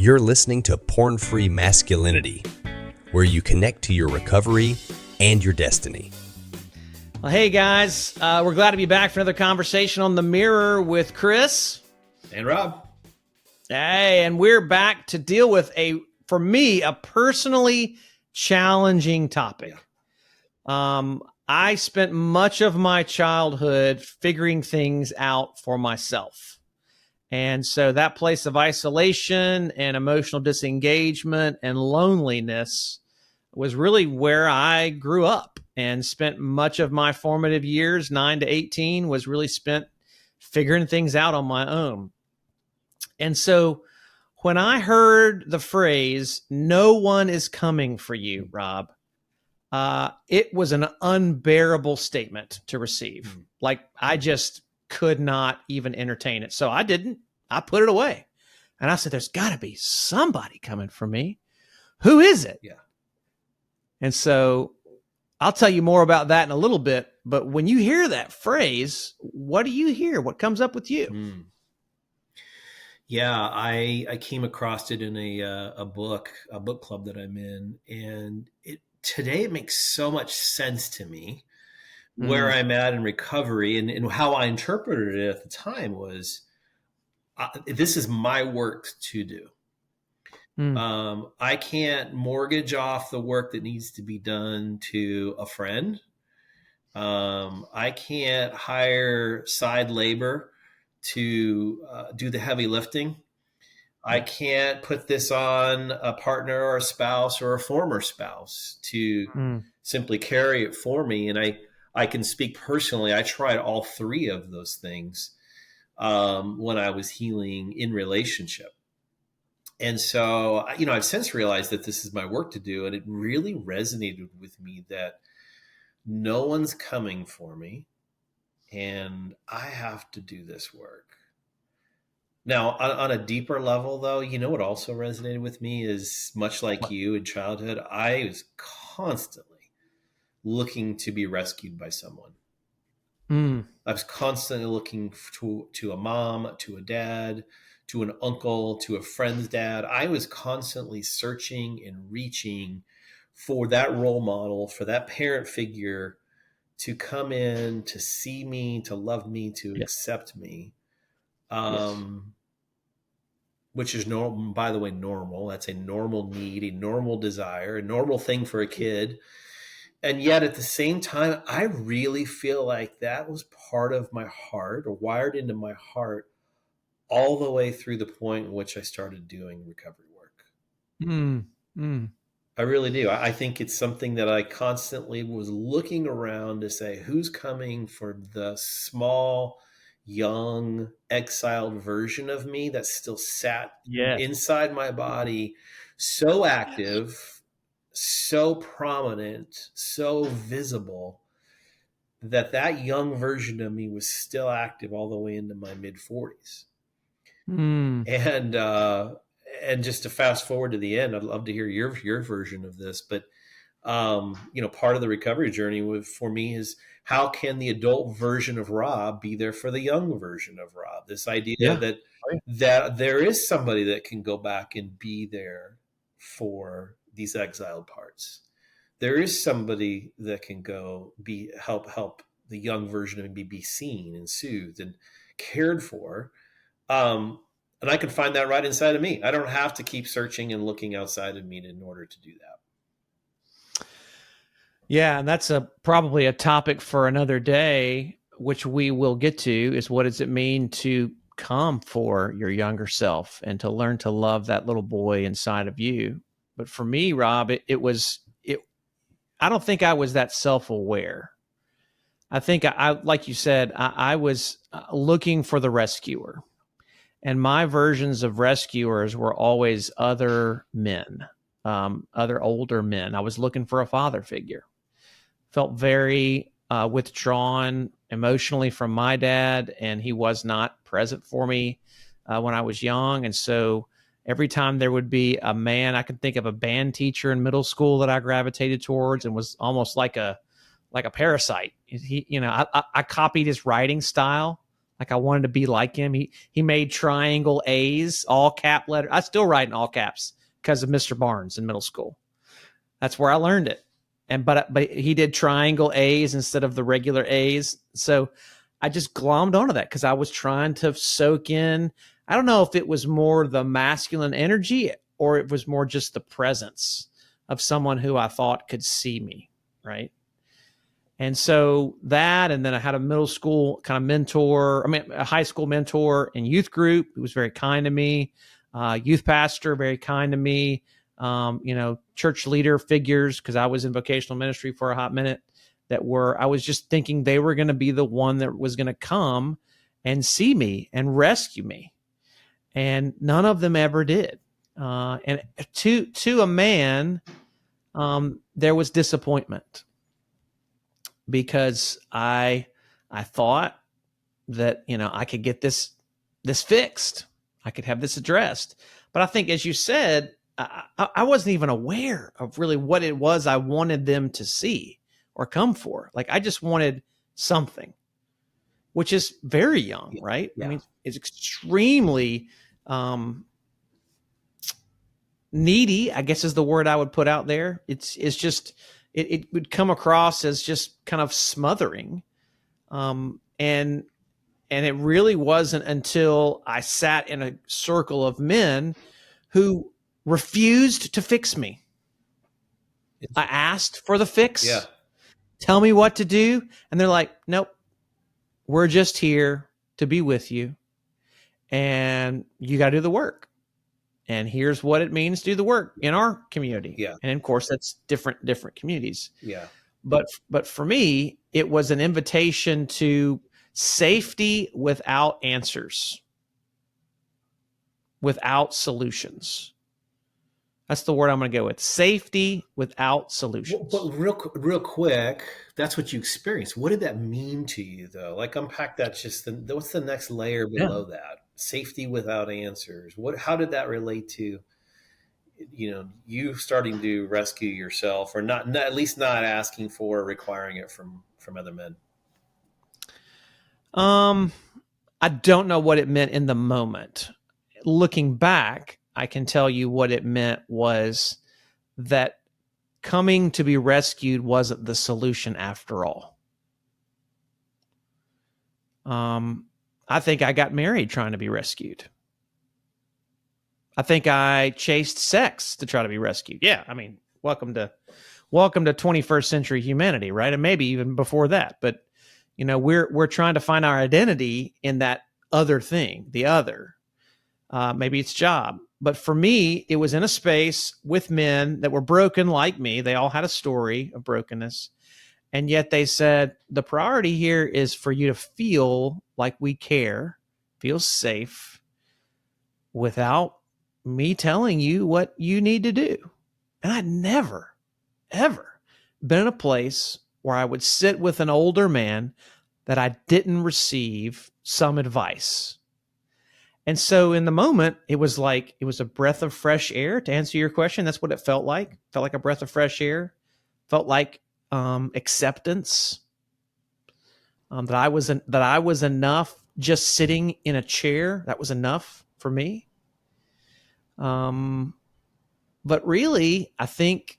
You're listening to Porn Free Masculinity, where you connect to your recovery and your destiny. Well, hey guys, we're glad to be back for another conversation on The Mirror with Chris. And Rob. Hey, and we're back to deal with for me, a personally challenging topic. I spent much of my childhood figuring things out for myself. And so that place of isolation and emotional disengagement and loneliness was really where I grew up and spent much of my formative years, 9 to 18, was really spent figuring things out on my own. And so when I heard the phrase, "no one is coming for you," Rob, it was an unbearable statement to receive. Like, I just could not even entertain it. So I didn't. I put it away. And I said, there's got to be somebody coming for me. Who is it? Yeah. And so I'll tell you more about that in a little bit. But when you hear that phrase, what do you hear? What comes up with you? Yeah, I came across it in a book club that I'm in. And today it makes so much sense to me where I'm at in recovery, and how I interpreted it at the time was, this is my work to do. I can't mortgage off the work that needs to be done to a friend. I can't hire side labor to do the heavy lifting. I can't put this on a partner or a spouse or a former spouse to simply carry it for me. And I can speak personally. I tried all three of those things when I was healing in relationship. And so, I've since realized that this is my work to do. And it really resonated with me that no one's coming for me and I have to do this work. Now, on a deeper level, though, what also resonated with me is, much like you in childhood, I was constantly looking to be rescued by someone. I was constantly looking to a mom, to a dad, to an uncle, to a friend's dad. I was constantly searching and reaching for that role model, for that parent figure to come in, to see me, to love me, to accept me. Which is normal, by the way, normal. That's a normal need, a normal desire, a normal thing for a kid. And yet at the same time, I really feel like that was part of my heart, or wired into my heart, all the way through the point in which I started doing recovery work. I really do. I think it's something that I constantly was looking around to say, who's coming for the small, young, exiled version of me that still sat inside my body, so active, so prominent, so visible, that young version of me was still active all the way into my mid-40s. And just to fast forward to the end, I'd love to hear your version of this. But part of the recovery journey for me is, how can the adult version of Rob be there for the young version of Rob? This idea that there is somebody that can go back and be there for these exiled parts. There is somebody that can go help the young version of me be seen and soothed and cared for. And I can find that right inside of me. I don't have to keep searching and looking outside of me in order to do that. Yeah, and that's probably a topic for another day, which we will get to, is what does it mean to come for your younger self and to learn to love that little boy inside of you. But for me, Rob, I don't think I was that self-aware. I think I like you said, I was looking for the rescuer. And my versions of rescuers were always other men, other older men. I was looking for a father figure. Felt very withdrawn emotionally from my dad, and he was not present for me when I was young. And so every time there would be a man, I could think of a band teacher in middle school that I gravitated towards and was almost like a parasite. I copied his writing style. Like I wanted to be like him. He made triangle A's, all cap letter. I still write in all caps because of Mr. Barnes in middle school. That's where I learned it. But he did triangle A's instead of the regular A's. So I just glommed onto that because I was trying to soak in. I don't know if it was more the masculine energy or it was more just the presence of someone who I thought could see me, right? And so that, and then I had a middle school kind of mentor, a high school mentor in youth group who was very kind to me, youth pastor, very kind to me, church leader figures, because I was in vocational ministry for a hot minute, I was just thinking they were going to be the one that was going to come and see me and rescue me. And none of them ever did. And to a man, there was disappointment. Because I thought that, I could get this fixed. I could have this addressed. But I think, as you said, I wasn't even aware of really what it was I wanted them to see or come for. Like I just wanted something, which is very young, right? Yeah. I mean, it's extremely needy, I guess is the word I would put out there. It's just... It would come across as just kind of smothering. And it really wasn't until I sat in a circle of men who refused to fix me. I asked for the fix. Yeah. Tell me what to do. And they're like, nope, we're just here to be with you. And you got to do the work. And here's what it means to do the work in our community. Yeah. And of course, that's different communities. Yeah. But for me, it was an invitation to safety without answers, without solutions. That's the word I'm going to go with. Safety without solutions. But real quick, that's what you experienced. What did that mean to you, though? Like unpack that. What's the next layer below that? Safety without answers. How did that relate to, you starting to rescue yourself, or not at least not asking for or requiring it from other men? I don't know what it meant in the moment. Looking back, I can tell you what it meant was that coming to be rescued wasn't the solution after all. I think I got married trying to be rescued. I think I chased sex to try to be rescued. Yeah, I mean, welcome to 21st century humanity, right? And maybe even before that. But we're trying to find our identity in that other thing, the other. Maybe it's job. But for me, it was in a space with men that were broken like me. They all had a story of brokenness. And yet they said, the priority here is for you to feel like we care, feel safe, without me telling you what you need to do. And I'd never, ever been in a place where I would sit with an older man that I didn't receive some advice. And so in the moment, it was a breath of fresh air. To answer your question, that's what it felt like. It felt like a breath of fresh air. Felt like acceptance. That I was enough just sitting in a chair. That was enough for me. But really, I think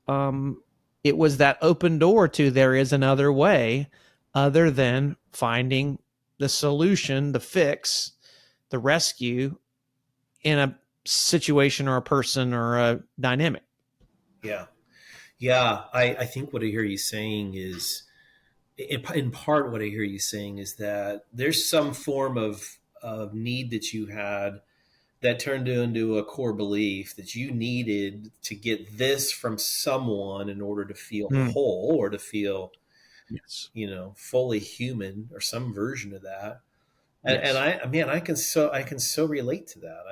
it was that open door to there is another way other than finding the solution, the fix, the rescue in a situation or a person or a dynamic. Yeah. Yeah. I think what I hear you saying is, in part, what I hear you saying is that there's some form of need that you had that turned into a core belief that you needed to get this from someone in order to feel whole or to feel, fully human, or some version of that. And I can so relate to that.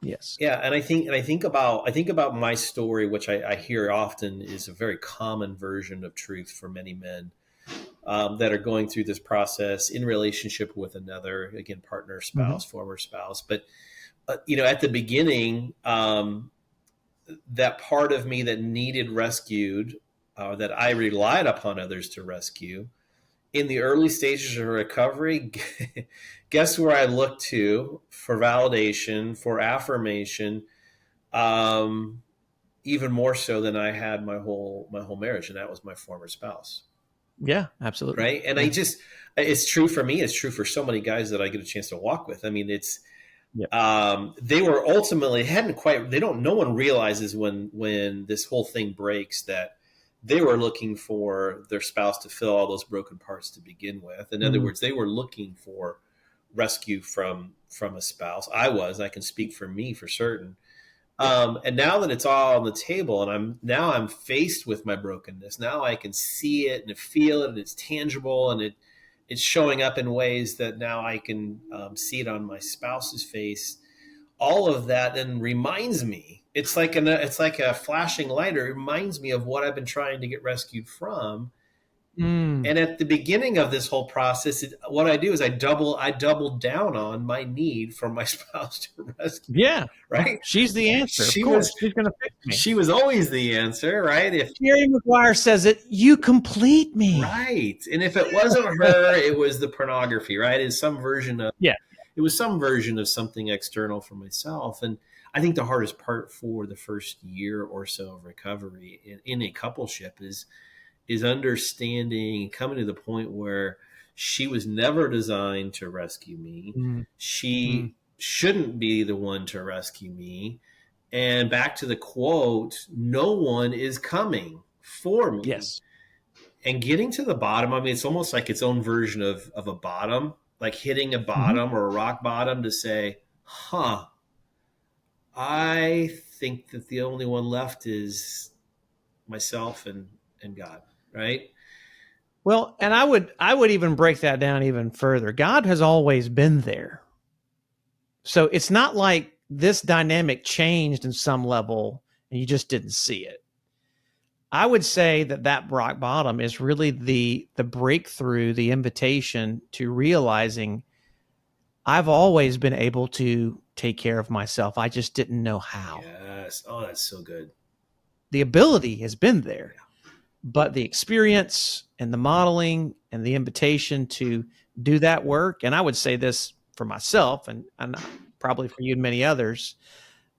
Yeah. And I think about my story, which I hear often is a very common version of truth for many men that are going through this process in relationship with another, again, partner, spouse, former spouse. But, at the beginning, that part of me that needed rescued, that I relied upon others to rescue, in the early stages of recovery, guess where I looked to for validation, for affirmation, um, even more so than I had my whole marriage, and that was my former spouse. Yeah, absolutely. Right. And Yeah. it's true for me. It's true for so many guys that I get a chance to walk with. I mean, Yep. they were ultimately hadn't quite, no one realizes when this whole thing breaks that they were looking for their spouse to fill all those broken parts to begin with. In other words, they were looking for rescue from a spouse. I can speak for me for certain. And now that it's all on the table and I'm faced with my brokenness, now I can see it and feel it and it's tangible and it's showing up in ways that now I can see it on my spouse's face. All of that then reminds me, it's like a flashing light. It reminds me of what I've been trying to get rescued from. And at the beginning of this whole process, what I do is I double down on my need for my spouse to rescue. Yeah. Right. She's the answer. She of course. was- She's going to fix me. She was always the answer, right? Jerry Maguire says it, you complete me. Right. And if it wasn't her, it was the pornography, right? It was some version of something external for myself. And I think the hardest part for the first year or so of recovery in a coupleship is understanding, coming to the point where she was never designed to rescue me. She shouldn't be the one to rescue me. And back to the quote, no one is coming for me. Yes. And getting to the bottom, I mean, it's almost like its own version of a bottom, like hitting a bottom or a rock bottom to say, I think that the only one left is myself and God, right? Well, and I would even break that down even further. God has always been there. So it's not like this dynamic changed in some level and you just didn't see it. I would say that rock bottom is really the breakthrough, the invitation to realizing I've always been able to take care of myself. I just didn't know how. Yes. Oh, that's so good. The ability has been there, but the experience and the modeling and the invitation to do that work. And I would say this for myself and probably for you and many others,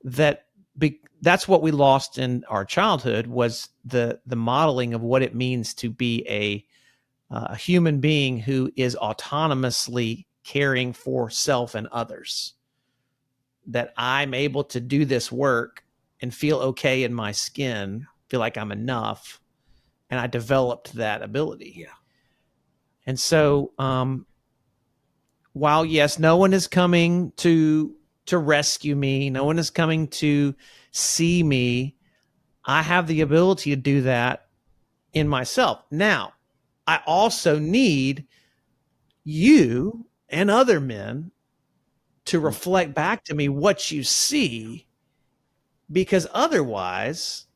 that's what we lost in our childhood was the modeling of what it means to be a human being who is autonomously caring for self and others, that I'm able to do this work and feel okay in my skin, feel like I'm enough. And I developed that ability. Yeah. And so, while yes, no one is coming to rescue me, no one is coming to see me, I have the ability to do that in myself. Now, I also need you and other men to reflect back to me what you see, because otherwise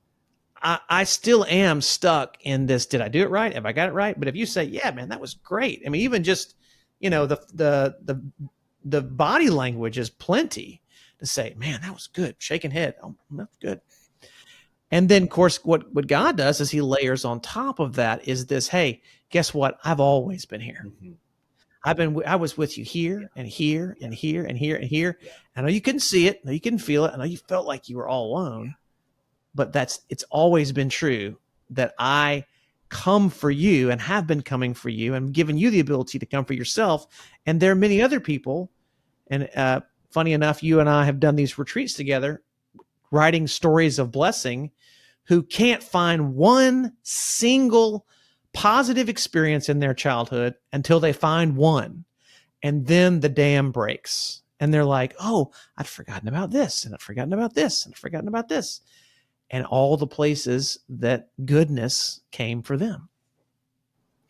I still am stuck in this. Did I do it right? Have I got it right? But if you say, yeah, man, that was great. I mean, even just, the body language is plenty to say, man, that was good. Shaking head. Oh, that's good. And then of course, what God does is he layers on top of that is this, hey, guess what? I've always been here. I was with you here and here and here and here and here. I know you couldn't see it. I know you couldn't feel it. I know you felt like you were all alone, but it's always been true that I come for you and have been coming for you and given you the ability to come for yourself. And there are many other people. And funny enough, you and I have done these retreats together, writing stories of blessing, who can't find one single positive experience in their childhood until they find one. And then the dam breaks. And they're like, oh, I'd forgotten about this, and I'd forgotten about this, and I'd forgotten about this. And all the places that goodness came for them.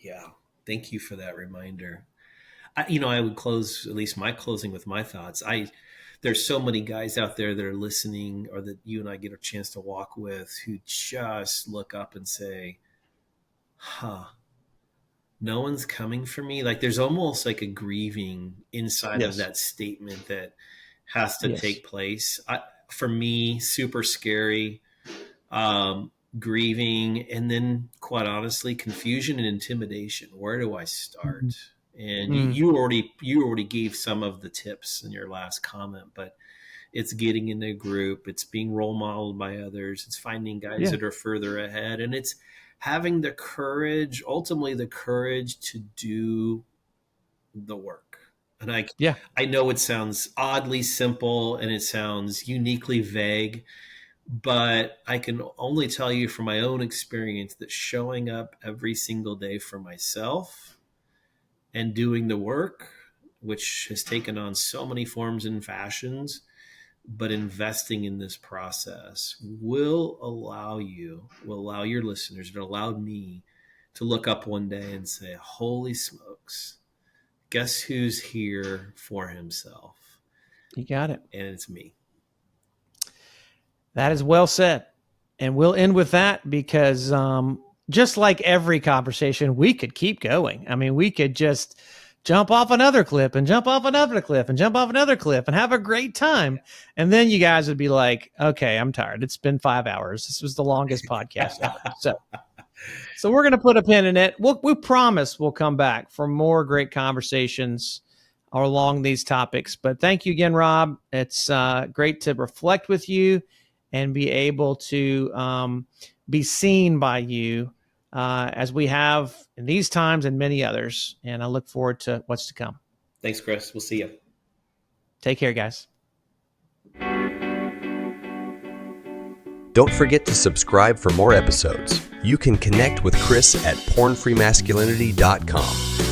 Yeah. Thank you for that reminder. I would close, at least my closing, with my thoughts. There's so many guys out there that are listening, or that you and I get a chance to walk with, who just look up and say, no one's coming for me. Like there's almost like a grieving inside of that statement that has to take place. For me, super scary. grieving, and then, quite honestly, confusion and intimidation. Where do I start? And you already gave some of the tips in your last comment, but it's getting in a group, it's being role modeled by others, it's finding guys that are further ahead, and it's having the courage, ultimately the courage to do the work. And I know it sounds oddly simple and it sounds uniquely vague, but I can only tell you from my own experience that showing up every single day for myself and doing the work, which has taken on so many forms and fashions, but investing in this process will allow your listeners, it allowed me to look up one day and say, holy smokes, guess who's here for himself? You got it. And it's me. That is well said. And we'll end with that because just like every conversation, we could keep going. I mean, we could just jump off another cliff and jump off another cliff and jump off another cliff and have a great time. And then you guys would be like, okay, I'm tired. It's been 5 hours. This was the longest podcast ever. So we're going to put a pin in it. We promise we'll come back for more great conversations along these topics. But thank you again, Rob. It's great to reflect with you and be able to be seen by you as we have in these times and many others. And I look forward to what's to come. Thanks, Chris. We'll see you. Take care, guys. Don't forget to subscribe for more episodes. You can connect with Chris at pornfreemasculinity.com.